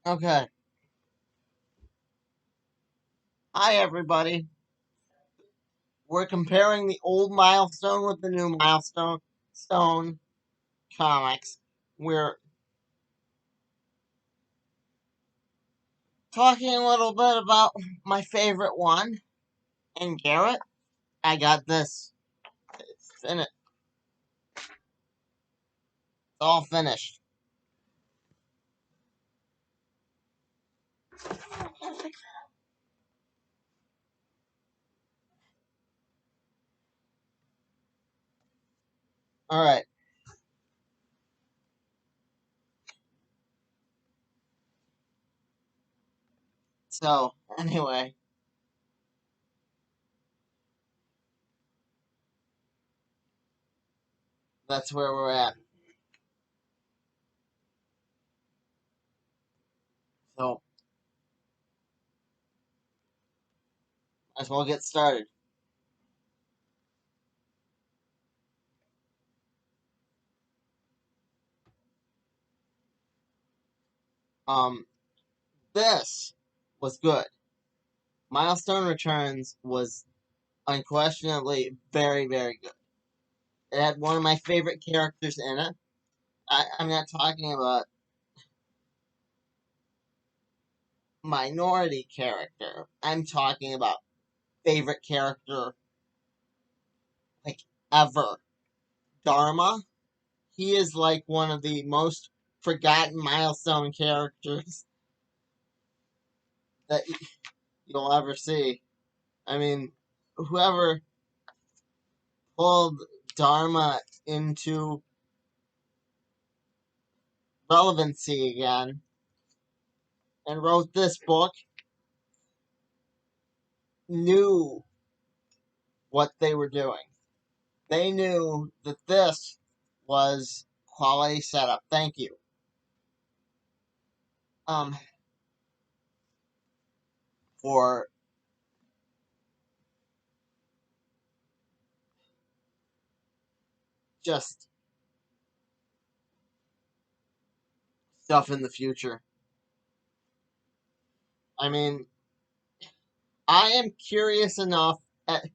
Okay. Hi, everybody. We're comparing the old Milestone with the new Milestone Stone comics. We're talking a little bit about my favorite one. And Garrett, I got this. It's all finished. All right. So, anyway, that's where we're at. So, might as well get started. Um, this was good. Milestone Returns was unquestionably very, very good. It had one of my favorite characters in it. I'm not talking about minority character. I'm talking about favorite character like ever. Dharma. He is like one of the most forgotten milestone characters that you'll ever see. I mean, whoever pulled Dharma into relevancy again and wrote this book knew what they were doing. They knew that this was quality setup. Thank you. Um, for just stuff in the future. I mean, I am curious enough at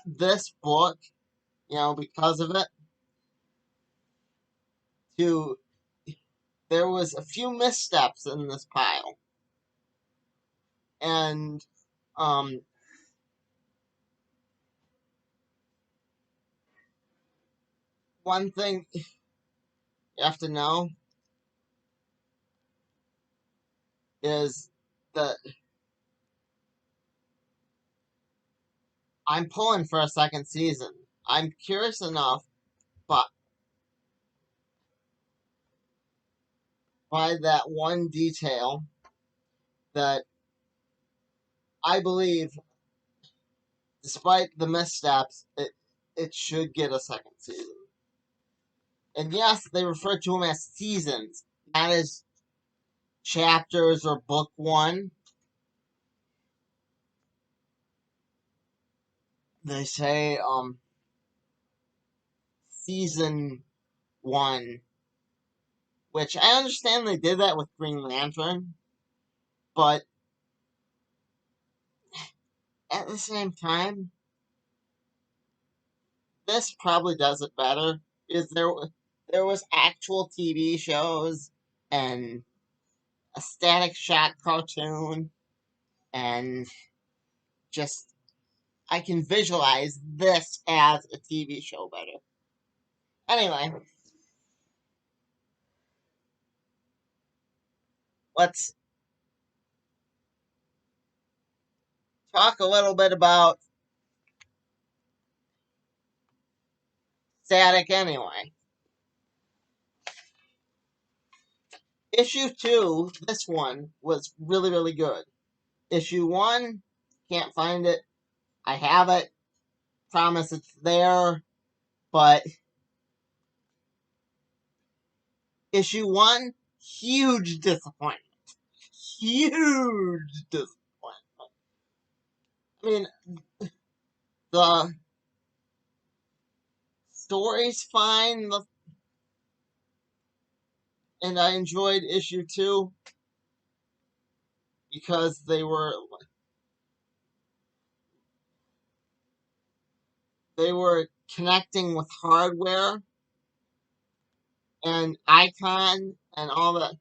this book, because of it, to there was a few missteps in this pile. And um one thing you have to know is that I'm pulling for a second season. I'm curious enough but by that one detail that I believe, despite the missteps, it should get a second season. And yes, they refer to them as seasons, not as chapters or book one. They say season one, which I understand they did that with Green Lantern, but at the same time, this probably does it better. Is there was actual TV shows and a Static Shock cartoon and just I can visualize this as a TV show better. Anyway, let's talk a little bit about Static anyway. Issue 2, this one, was really, really good. Issue 1, can't find it. I have it. Promise it's there. But issue 1, huge disappointment. Huge disappointment. I mean, the story's fine. and I enjoyed issue 2 because they were connecting with hardware and Icon and all that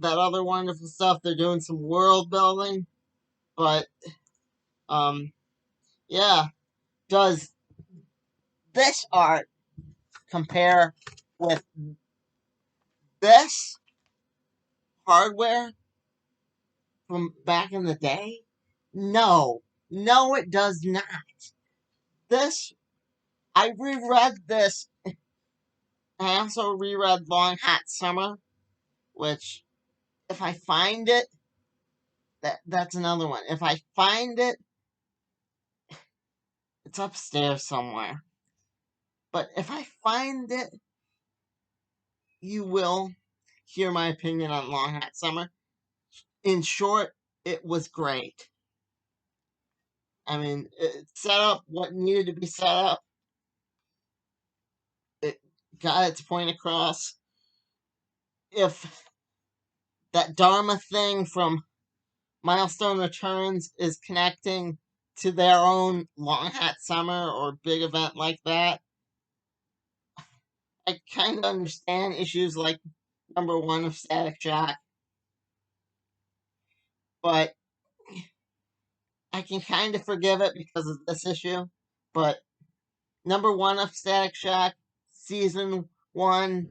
other wonderful stuff. They're doing some world building, but yeah. Does this art compare with this hardware from back in the day? No, no, it does not. This I reread this. I also reread Long Hot Summer, which if I find it, that's another one. If I find it, it's upstairs somewhere. But if I find it, you will hear my opinion on Long Hot Summer. In short, it was great. I mean, it set up what needed to be set up. It got its point across. If that Dharma thing from Milestone Returns is connecting to their own Long Hot Summer or big event like that, I kind of understand issues like #1 of Static Shock, but I can kind of forgive it because of this issue. But #1 of Static Shock, Season 1,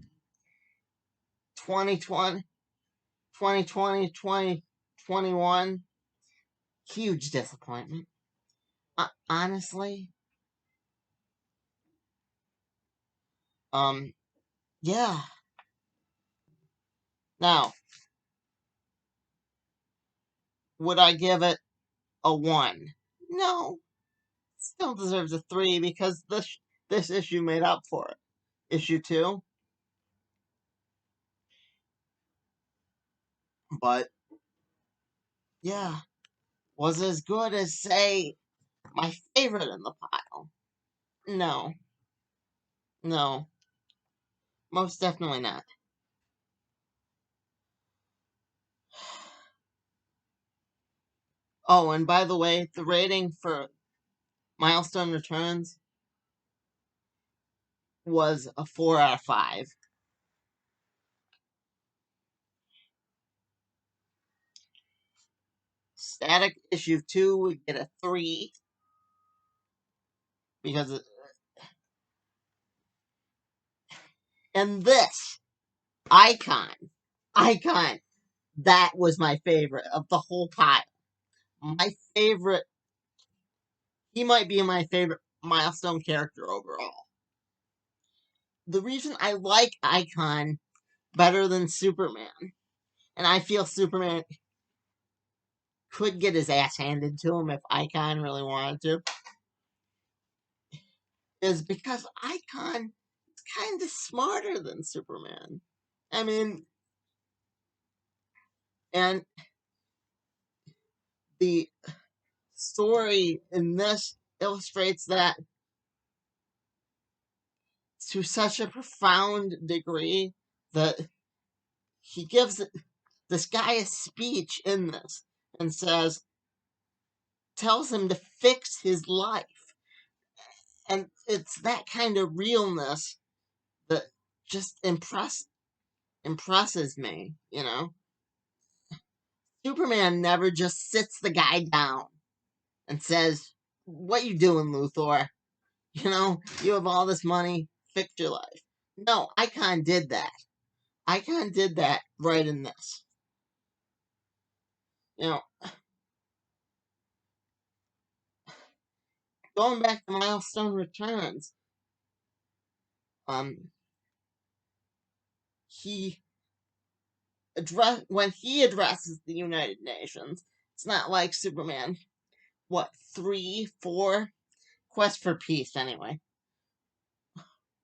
2020, 2020, 2021, huge disappointment. Honestly, um, yeah. Now, would I give it a 1? No, still deserves a 3 because this issue made up for it. Issue 2, but yeah, was as good as, say, my favorite in the pile. No, no, most definitely not. Oh, and by the way, the rating for Milestone Returns was a 4 out of 5. Static issue 2 would get a 3 because and this icon, that was my favorite of the whole pile. My favorite, he might be my favorite Milestone character overall. The reason I like Icon better than Superman, and I feel Superman could get his ass handed to him if Icon really wanted to, is because Icon is kind of smarter than Superman. I mean, and the story in this illustrates that to such a profound degree that he gives this guy a speech in this and tells him to fix his life. And it's that kind of realness that just impresses me, you know? Superman never just sits the guy down and says, "What you doing, Luthor? You know, you have all this money, fix your life." No, Icon did that. Icon did that right in this. You know, going back to Milestone Returns, um, he when he addresses the United Nations, it's not like Superman. What, 3, 4? Quest for Peace, anyway.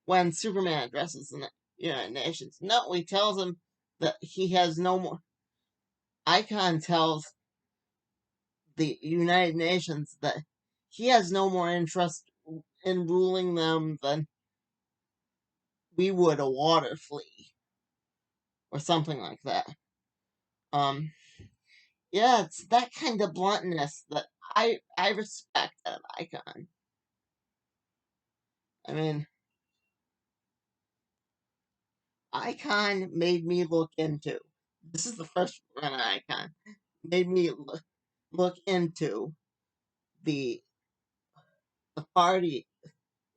When Superman addresses the United Nations, no, he tells him that he has no more. Icon tells the United Nations that he has no more interest in ruling them than we would a water flea. or something like that. Um, yeah, it's that kind of bluntness that I respect out of Icon. I mean, Icon made me look into. This is the first run of Icon. Made me look into the the party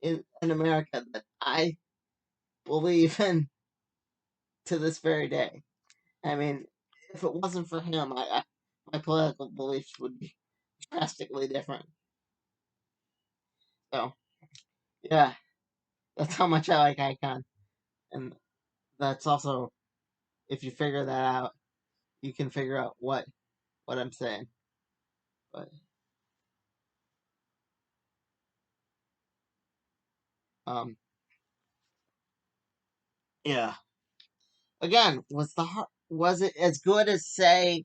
in America that I believe in to this very day. I mean, if it wasn't for him, my political beliefs would be drastically different. So, yeah, that's how much I like Icon. And that's also, if you figure that out, you can figure out what I'm saying. But, um, yeah. Again, was it as good as, say,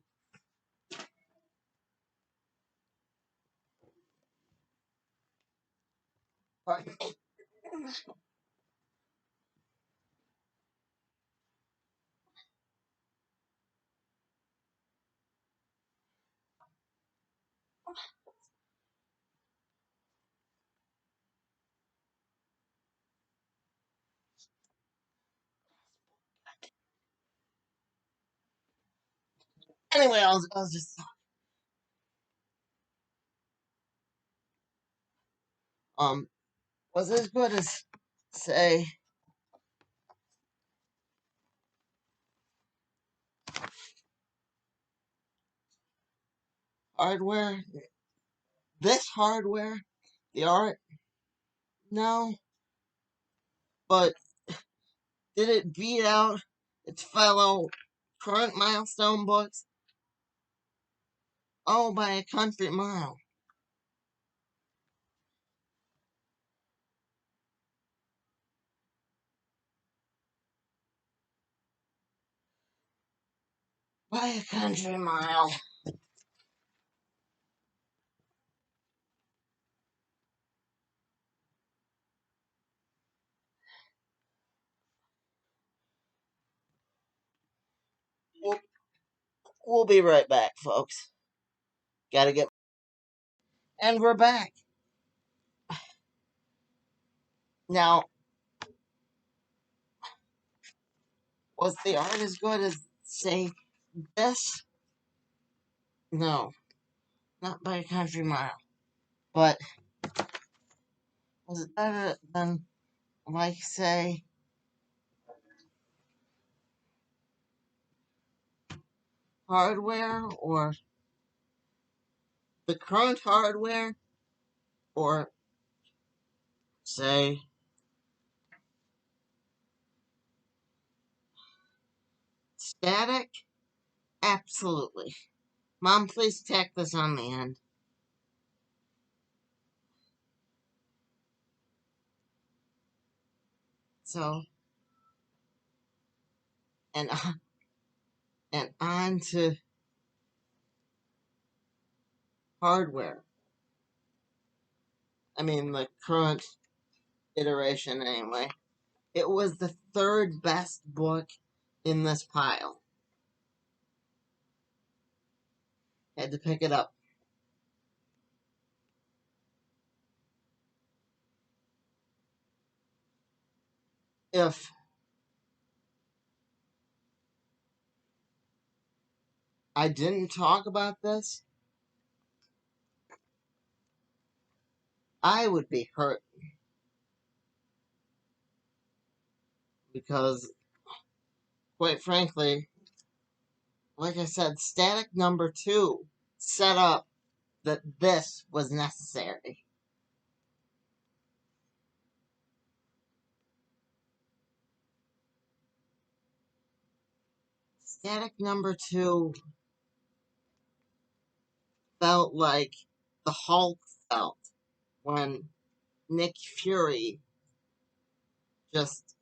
anyway, I was just, um, was it as good as, say, hardware? This hardware? The art? No. But did it beat out its fellow current Milestone books? Oh, by a country mile. By a country mile. We'll, we'll be right back, folks. Gotta get. And we're back. Now, was the art as good as, say, this? No, not by a country mile. But was it better than, like, say, hardware or the current hardware or, say, static? Absolutely. Mom, please tack this on the end. So, and and on to hardware. I mean, the current iteration, anyway. It was the third best book in this pile. Had to pick it up. If I didn't talk about this, I would be hurt because, quite frankly, like I said, Static number 2 set up that this was necessary. Static number 2 felt like the Hulk felt when Nick Fury just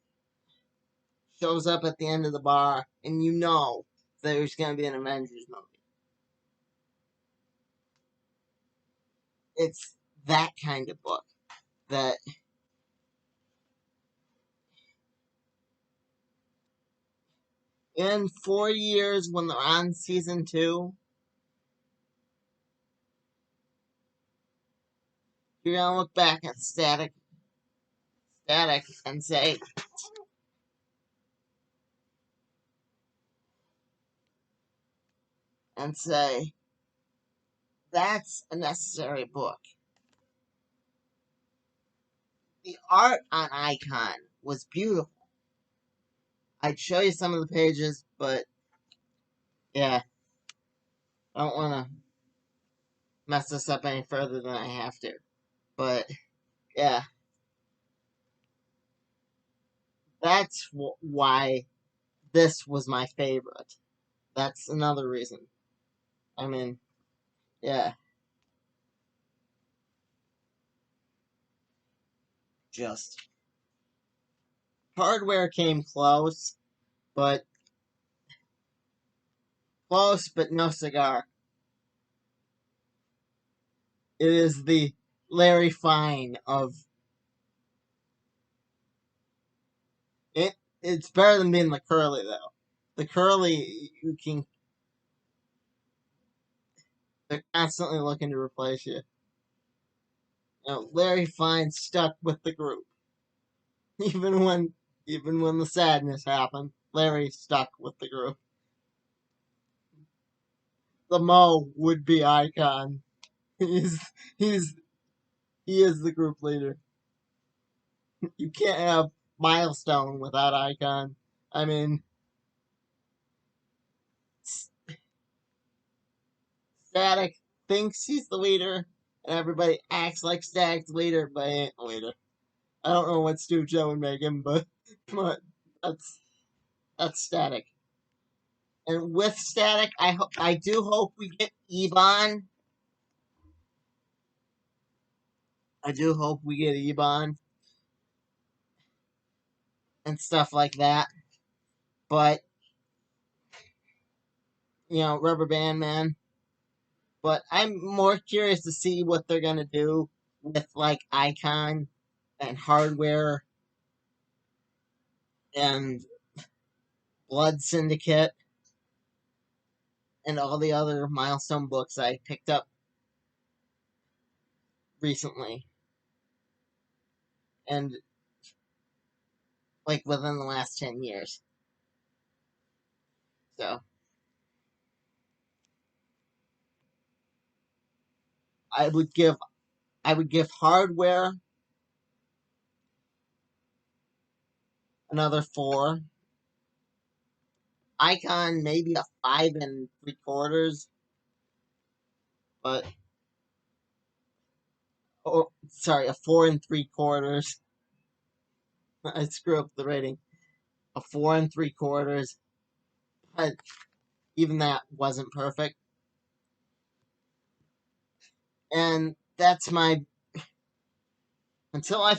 shows up at the end of the bar and you know there's going to be an Avengers movie. It's that kind of book that in 4 years when they're on season 2, you're gonna look back at Static and say that's a necessary book. The art on Icon was beautiful. I'd show you some of the pages, but yeah, I don't want to mess this up any further than I have to. But yeah, that's why this was my favorite. That's another reason. I mean, yeah, just Hardware came but close, but no cigar. It is the Larry Fine of it. It's better than being the Curly though. The Curly, they're constantly looking to replace you. Larry Fine stuck with the group, even when the sadness happened. Larry stuck with the group. The Mo would be Icon. He's he's he is the group leader. You can't have Milestone without Icon. I mean, Static thinks he's the leader, and everybody acts like Static's the leader, but he ain't the leader. I don't know what Stu Joe would make him, but that's Static. And with Static, I do hope we get Ebon. I do hope we get Ebon and stuff like that. But Rubber Band Man. But I'm more curious to see what they're gonna do with like Icon and Hardware and Blood Syndicate and all the other Milestone books I picked up recently and like within the last 10 years. So I would give Hardware another 4. Icon maybe a 5 3/4, but sorry, a 4 3/4. I screw up the rating. A 4 3/4, but even that wasn't perfect. And that's my until I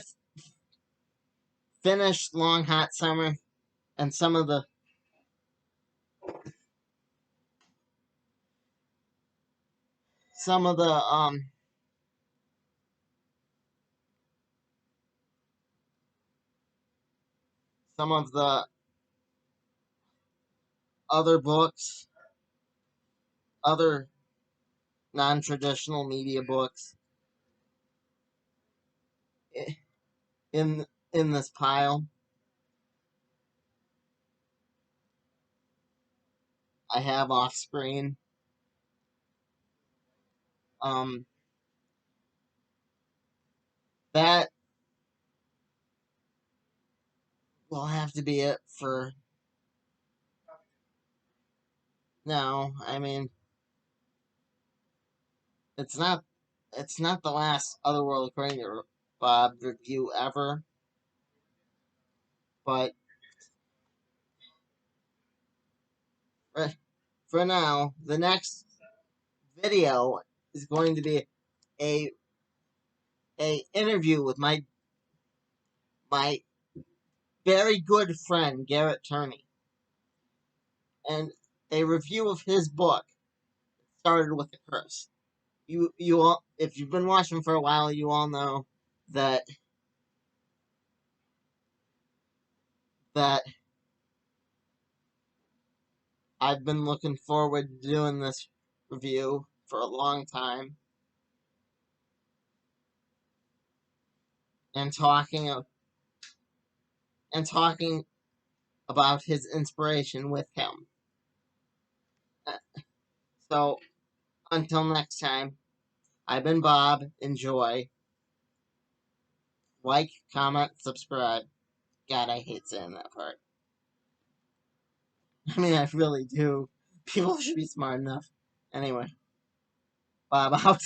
finish Long Hot Summer and some of the other books, other non-traditional media books in this pile. I have off screen. Um, that will have to be it for now. I mean, it's not the last Otherworld According to Bob review ever, but for now, the next video is going to be a interview with my very good friend Garrett Turney, and a review of his book Started with a Curse. You all, if you've been watching for a while, you all know that that I've been looking forward to doing this review for a long time and talking about his inspiration with him. So until next time, I've been Bob. Enjoy. Like, comment, subscribe. God, I hate saying that part. I mean, I really do. People should be smart enough. Anyway, Bob out.